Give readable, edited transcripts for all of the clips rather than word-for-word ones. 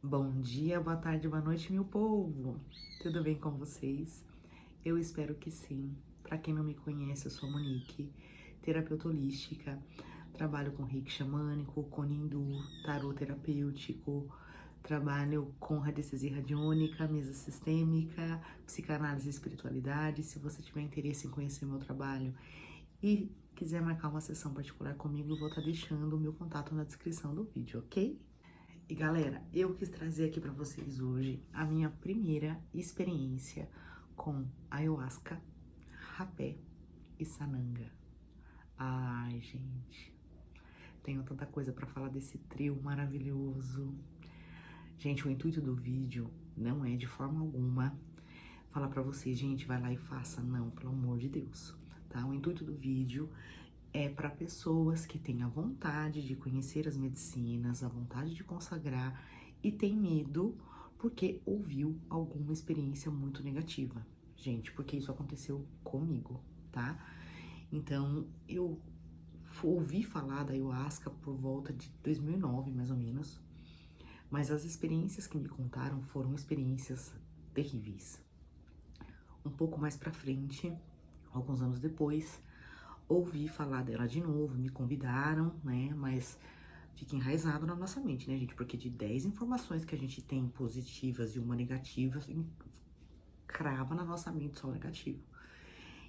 Bom dia, boa tarde, boa noite, meu povo! Tudo bem com vocês? Eu espero que sim. Para quem não me conhece, eu sou a Monique, terapeuta holística, trabalho com reiki xamânico, com nindu, tarô terapêutico, trabalho com radiestesia radiônica, mesa sistêmica, psicanálise e espiritualidade. Se você tiver interesse em conhecer meu trabalho e quiser marcar uma sessão particular comigo, eu vou estar deixando o meu contato na descrição do vídeo, ok? E galera, eu quis trazer aqui pra vocês hoje a minha primeira experiência com ayahuasca, rapé e sananga. Ai, gente, tenho tanta coisa pra falar desse trio maravilhoso. Gente, o intuito do vídeo não é de forma alguma falar pra vocês, gente, vai lá e faça, não, pelo amor de Deus, tá? O intuito do vídeo é para pessoas que têm a vontade de conhecer as medicinas, a vontade de consagrar e tem medo porque ouviu alguma experiência muito negativa. Gente, porque isso aconteceu comigo, tá? Então, eu ouvi falar da ayahuasca por volta de 2009, mais ou menos, mas as experiências que me contaram foram experiências terríveis. Um pouco mais pra frente, alguns anos depois, ouvi falar dela de novo, me convidaram, né? Mas fica enraizado na nossa mente, né, gente? Porque de 10 informações que a gente tem positivas e uma negativa, crava na nossa mente só o negativo.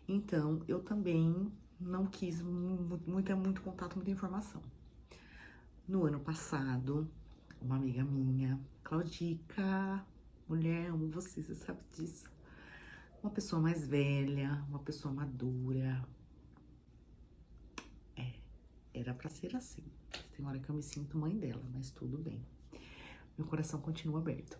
Então, eu também não quis muito contato, muita informação. No ano passado, uma amiga minha, Claudica, mulher, amo você sabe disso. Uma pessoa mais velha, uma pessoa madura. Era pra ser assim. Tem hora que eu me sinto mãe dela, mas tudo bem. Meu coração continua aberto.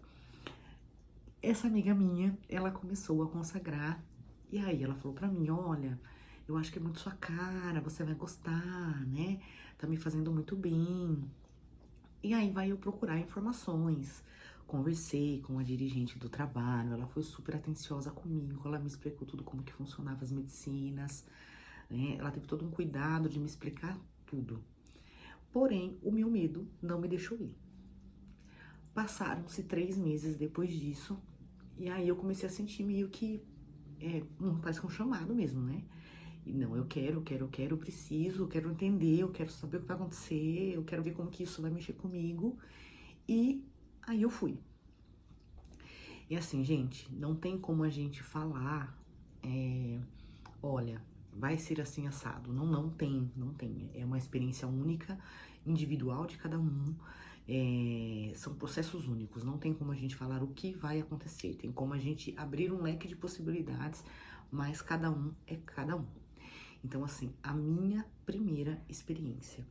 Essa amiga minha, ela começou a consagrar. E aí ela falou pra mim, olha, eu acho que é muito sua cara, você vai gostar, né? Tá me fazendo muito bem. E aí vai eu procurar informações. Conversei com a dirigente do trabalho, ela foi super atenciosa comigo, ela me explicou tudo como que funcionava as medicinas, né? Ela teve todo um cuidado de me explicar tudo. Porém, o meu medo não me deixou ir. Passaram-se 3 meses depois disso, e aí eu comecei a sentir meio que, parece que um chamado mesmo, né? E não, eu quero, eu preciso, eu quero entender, eu quero saber o que vai acontecer, eu quero ver como que isso vai mexer comigo. E aí eu fui. E assim, gente, não tem como a gente falar, olha, vai ser assim assado. Não, não tem, não tem. É uma experiência única, individual de cada um. São processos únicos. Não tem como a gente falar o que vai acontecer. Tem como a gente abrir um leque de possibilidades, mas cada um é cada um. Então, assim, a minha primeira experiência.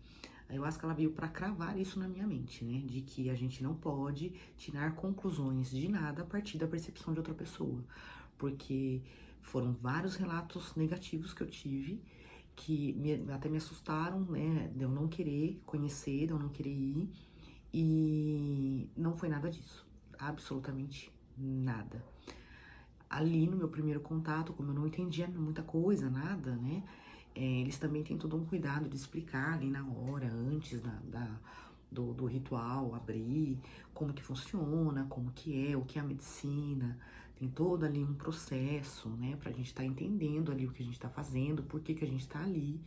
A ayahuasca, ela veio para cravar isso na minha mente, né? De que a gente não pode tirar conclusões de nada a partir da percepção de outra pessoa. Porque foram vários relatos negativos que eu tive, que até me assustaram, né? De eu não querer conhecer, de eu não querer ir. E não foi nada disso. Absolutamente nada. Ali no meu primeiro contato, como eu não entendia muita coisa, nada, né? Eles também têm todo um cuidado de explicar ali na hora, antes do ritual, abrir, como que funciona, como que é, o que é a medicina. Tem todo ali um processo, né? Pra gente estar entendendo ali o que a gente tá fazendo, por que que a gente tá ali,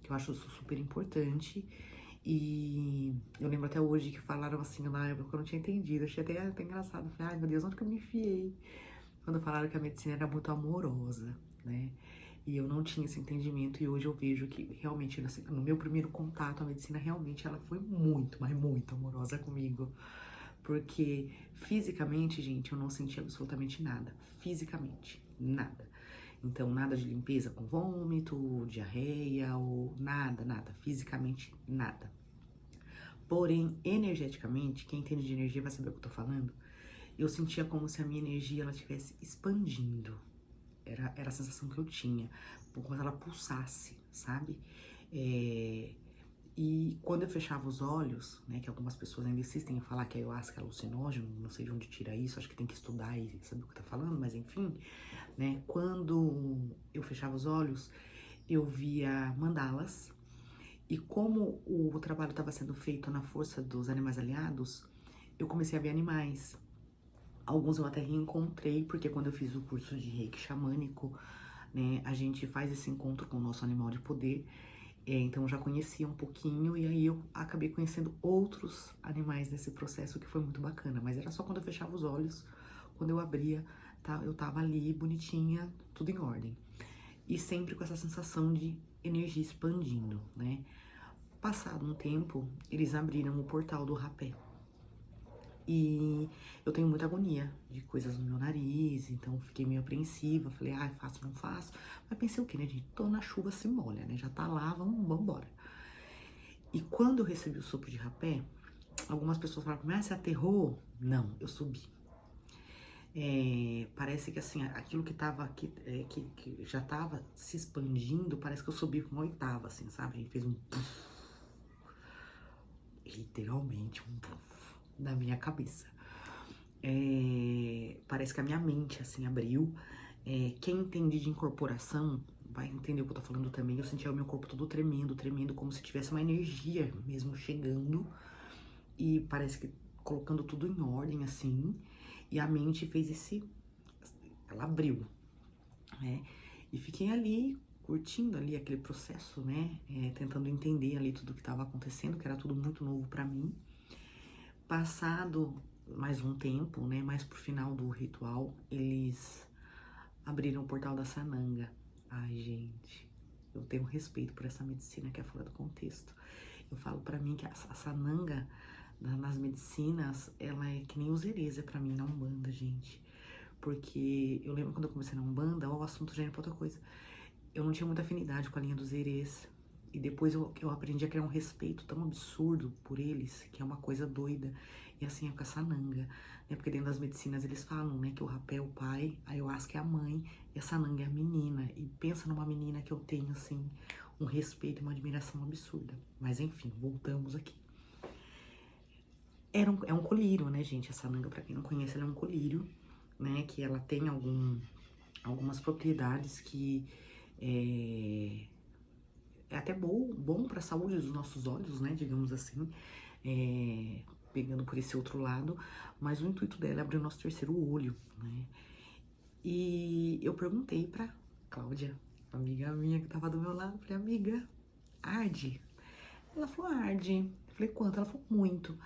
que eu acho isso super importante. E eu lembro até hoje que falaram assim, na época eu não tinha entendido, achei até engraçado. Falei, ai meu Deus, onde que eu me enfiei? Quando falaram que a medicina era muito amorosa, né? E eu não tinha esse entendimento, e hoje eu vejo que realmente, assim, no meu primeiro contato, a medicina realmente ela foi muito, mas muito amorosa comigo. Porque fisicamente, gente, eu não senti absolutamente nada. Fisicamente, nada. Então, nada de limpeza com vômito, diarreia, ou nada, nada. Fisicamente, nada. Porém, energeticamente, quem entende de energia vai saber o que eu tô falando. Eu sentia como se a minha energia ela estivesse expandindo. Era a sensação que eu tinha, como se ela pulsasse, sabe? E quando eu fechava os olhos, né, que algumas pessoas ainda insistem em falar que a ayahuasca é alucinógeno, não sei de onde tira isso, acho que tem que estudar e saber o que tá falando, mas enfim, né, quando eu fechava os olhos, eu via mandalas, e como o trabalho estava sendo feito na força dos animais aliados, eu comecei a ver animais. Alguns eu até reencontrei, porque quando eu fiz o curso de Reiki xamânico, né, a gente faz esse encontro com o nosso animal de poder. Então eu já conhecia um pouquinho e aí eu acabei conhecendo outros animais nesse processo que foi muito bacana. Mas era só quando eu fechava os olhos, quando eu abria, tá, eu tava ali bonitinha, tudo em ordem. E sempre com essa sensação de energia expandindo, né? Passado um tempo, eles abriram o portal do rapé. E eu tenho muita agonia de coisas no meu nariz, então fiquei meio apreensiva. Falei, ai, faço, não faço. Mas pensei o quê, né, gente? Tô na chuva, se molha, né? Já tá lá, vamos embora. E quando eu recebi o sopro de rapé, algumas pessoas falaram pra mim, ah, você aterrou? Não, eu subi. Parece que assim, aquilo que tava aqui, que já tava se expandindo, parece que eu subi com uma oitava, assim, sabe? A gente fez um puff, literalmente um puff na minha cabeça. Parece que a minha mente, assim, abriu. Quem entende de incorporação vai entender o que eu tô falando também. Eu sentia o meu corpo todo tremendo, tremendo, como se tivesse uma energia mesmo chegando. E parece que colocando tudo em ordem, assim. E a mente fez ela abriu, né? E fiquei ali, curtindo ali aquele processo, né? Tentando entender ali tudo que estava acontecendo, que era tudo muito novo para mim. Passado mais um tempo, né? Mais pro final do ritual, eles abriram o portal da Sananga. Ai, gente, eu tenho respeito por essa medicina que é fora do contexto. Eu falo pra mim que a Sananga nas medicinas, ela é que nem os Zereza pra mim na Umbanda, gente. Porque eu lembro quando eu comecei na Umbanda, o assunto já era pra outra coisa. Eu não tinha muita afinidade com a linha dos Zerês. E depois eu aprendi a criar um respeito tão absurdo por eles, que é uma coisa doida. E assim é com a Sananga, né? Porque dentro das medicinas eles falam, né, que o rapé é o pai, a ayahuasca é a mãe e a Sananga é a menina. E pensa numa menina que eu tenho, assim, um respeito e uma admiração absurda. Mas enfim, voltamos aqui. É um colírio, né, gente? A Sananga, pra quem não conhece, ela é um colírio, né? Que ela tem algumas propriedades que é até bom para a saúde dos nossos olhos, né, digamos assim, pegando por esse outro lado, mas o intuito dela é abrir o nosso terceiro olho, né, e eu perguntei pra Cláudia, amiga minha que tava do meu lado, falei, amiga, arde? Ela falou, arde. Eu falei, quanto? Ela falou, muito.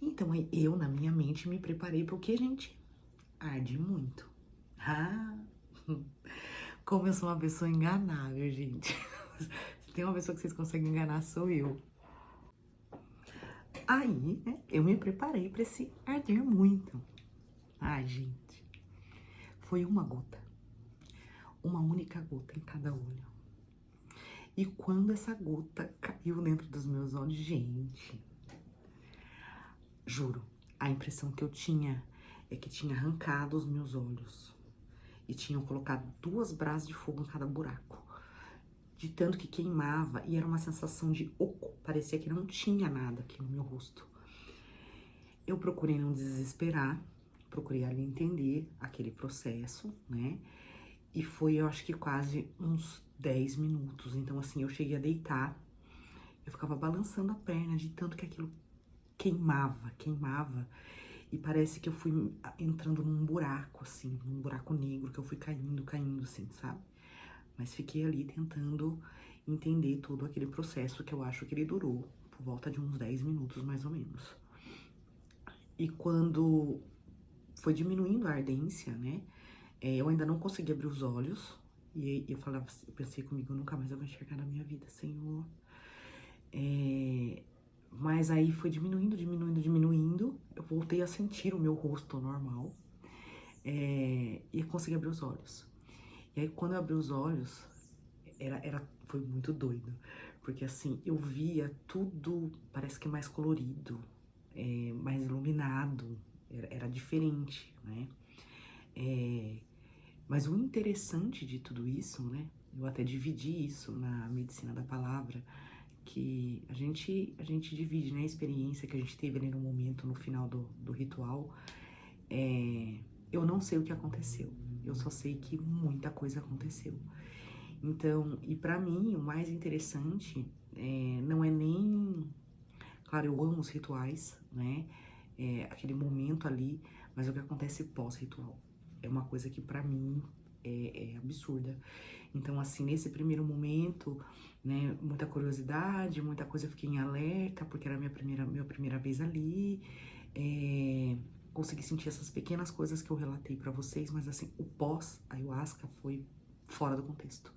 Então, aí eu, na minha mente, me preparei pro que, gente? Arde muito. Ah, como eu sou uma pessoa enganável, gente. Se tem uma pessoa que vocês conseguem enganar, sou eu. Aí, né, eu me preparei pra esse arder muito. Ai, gente, foi uma gota. Uma única gota em cada olho. E quando essa gota caiu dentro dos meus olhos, gente, juro, a impressão que eu tinha é que tinha arrancado os meus olhos e tinham colocado 2 brasas de fogo em cada buraco. De tanto que queimava e era uma sensação de oco, parecia que não tinha nada aqui no meu rosto. Eu procurei não desesperar, procurei ali entender aquele processo, né? E foi, eu acho que quase uns 10 minutos. Então, assim, eu cheguei a deitar, eu ficava balançando a perna de tanto que aquilo queimava. E parece que eu fui entrando num buraco, assim, num buraco negro, que eu fui caindo, assim, sabe? Mas fiquei ali tentando entender todo aquele processo que eu acho que ele durou por volta de uns 10 minutos, mais ou menos. E quando foi diminuindo a ardência, né? Eu ainda não consegui abrir os olhos. E eu pensei comigo, nunca mais eu vou enxergar na minha vida, Senhor. Mas aí foi diminuindo. Eu voltei a sentir o meu rosto normal. E consegui abrir os olhos. E aí, quando eu abri os olhos, foi muito doido. Porque assim, eu via tudo, parece que mais colorido, mais iluminado. Era diferente, né? Mas o interessante de tudo isso, né? Eu até dividi isso na medicina da palavra, que a gente divide, né? A experiência que a gente teve ali no momento, no final do ritual. Eu não sei o que aconteceu, eu só sei que muita coisa aconteceu. Então, e pra mim, o mais interessante não é nem... Claro, eu amo os rituais, né? aquele momento ali, mas o que acontece pós-ritual é uma coisa que pra mim é absurda. Então, assim, nesse primeiro momento, né, muita curiosidade, muita coisa, eu fiquei em alerta, porque era minha primeira vez ali. Consegui sentir essas pequenas coisas que eu relatei pra vocês, mas assim, o pós-ayahuasca foi fora do contexto.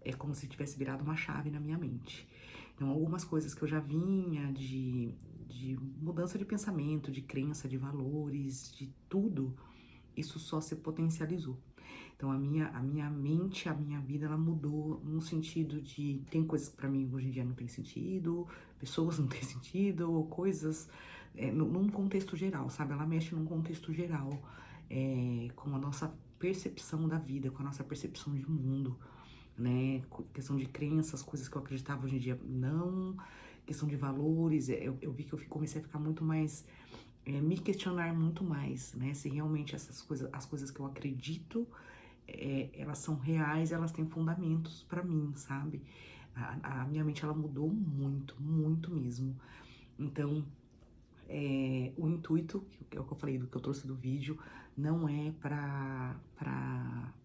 É como se tivesse virado uma chave na minha mente. Então, algumas coisas que eu já vinha de mudança de pensamento, de crença, de valores, de tudo, isso só se potencializou. Então, a minha mente, a minha vida, ela mudou no sentido de... Tem coisas que pra mim hoje em dia não tem sentido, pessoas não tem sentido, coisas... num contexto geral, sabe? Ela mexe num contexto geral, com a nossa percepção da vida, com a nossa percepção de mundo, né? Questão de crenças, coisas que eu acreditava hoje em dia não, questão de valores, eu vi que eu comecei a ficar muito mais... me questionar muito mais, né? Se realmente essas coisas, as coisas que eu acredito, elas são reais, elas têm fundamentos pra mim, sabe? A minha mente, ela mudou muito, muito mesmo. Então, o intuito, que é o que eu falei, do que eu trouxe do vídeo, não é pra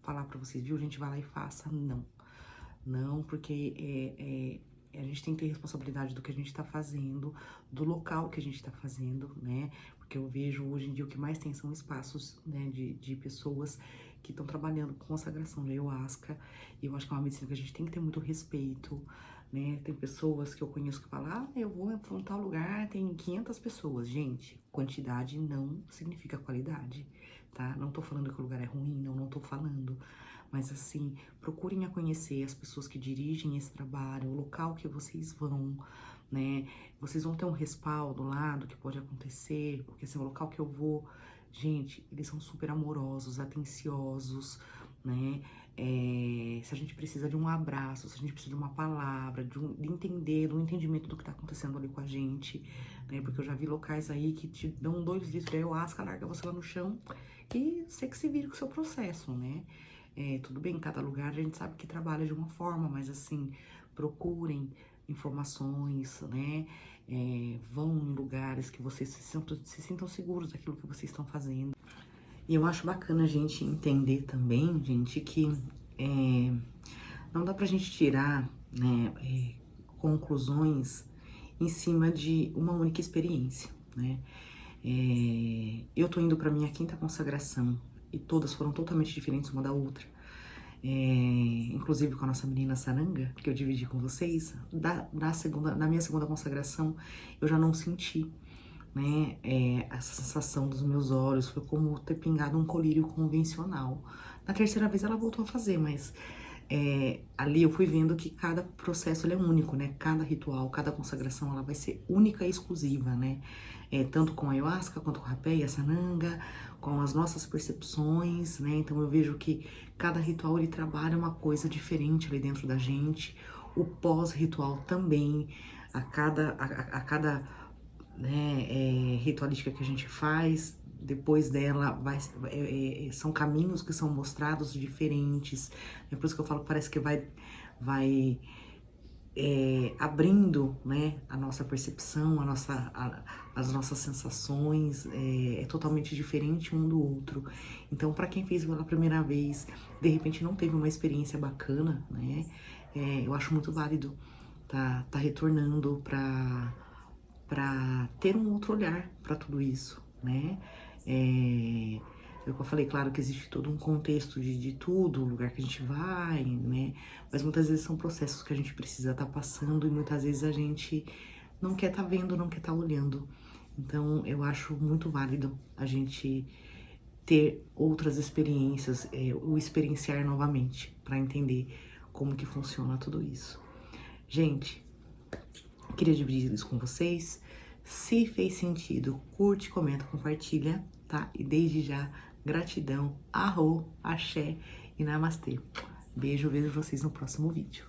falar pra vocês, viu, gente, vai lá e faça, não. Não, porque a gente tem que ter responsabilidade do que a gente tá fazendo, do local que a gente tá fazendo, né? Porque eu vejo hoje em dia o que mais tem são espaços, né, de pessoas que estão trabalhando com consagração de ayahuasca. E eu acho que é uma medicina que a gente tem que ter muito respeito, né? Tem pessoas que eu conheço que falam, eu vou em um tal lugar, tem 500 pessoas. Gente, quantidade não significa qualidade, tá? Não tô falando que o lugar é ruim, não tô falando. Mas assim, procurem a conhecer as pessoas que dirigem esse trabalho, o local que vocês vão, né? Vocês vão ter um respaldo lá do que pode acontecer, porque assim, o local que eu vou, gente, eles são super amorosos, atenciosos, né? Se a gente precisa de um abraço, se a gente precisa de uma palavra, de entender, do entendimento do que tá acontecendo ali com a gente, né? Porque eu já vi locais aí que te dão 2 litros de ayahuasca, larga você lá no chão e você que se vira com o seu processo, né? Tudo bem, cada lugar a gente sabe que trabalha de uma forma, mas assim, procurem informações, né? Vão em lugares que vocês se sintam seguros daquilo que vocês estão fazendo. E eu acho bacana a gente entender também, gente, que não dá pra gente tirar, né, conclusões em cima de uma única experiência, né? Eu tô indo pra minha 5ª consagração e todas foram totalmente diferentes uma da outra. Inclusive com a nossa menina Saranga, que eu dividi com vocês, na minha 2ª consagração, eu já não senti, né, essa sensação dos meus olhos, foi como ter pingado um colírio convencional. Na 3ª vez ela voltou a fazer, mas ali eu fui vendo que cada processo ele é único, né? Cada ritual, cada consagração, ela vai ser única e exclusiva, né? Tanto com a ayahuasca, quanto com a rapé e a sananga, com as nossas percepções, né? Então eu vejo que cada ritual ele trabalha uma coisa diferente ali dentro da gente. O pós-ritual também, a cada né, ritualística que a gente faz, depois dela são caminhos que são mostrados diferentes. É por isso que eu falo que parece que vai abrindo, né, a nossa percepção, as nossas sensações, é totalmente diferente um do outro. Então, para quem fez pela primeira vez, de repente não teve uma experiência bacana, né, eu acho muito válido tá retornando para ter um outro olhar para tudo isso, né? Eu falei, claro que existe todo um contexto de tudo, o lugar que a gente vai, né? Mas muitas vezes são processos que a gente precisa estar passando e muitas vezes a gente não quer estar vendo, não quer estar olhando. Então, eu acho muito válido a gente ter outras experiências, o experienciar novamente, para entender como que funciona tudo isso. Gente, queria dividir isso com vocês. Se fez sentido, curte, comenta, compartilha, tá? E desde já, gratidão, arro, axé e namastê. Beijo, vejo vocês no próximo vídeo.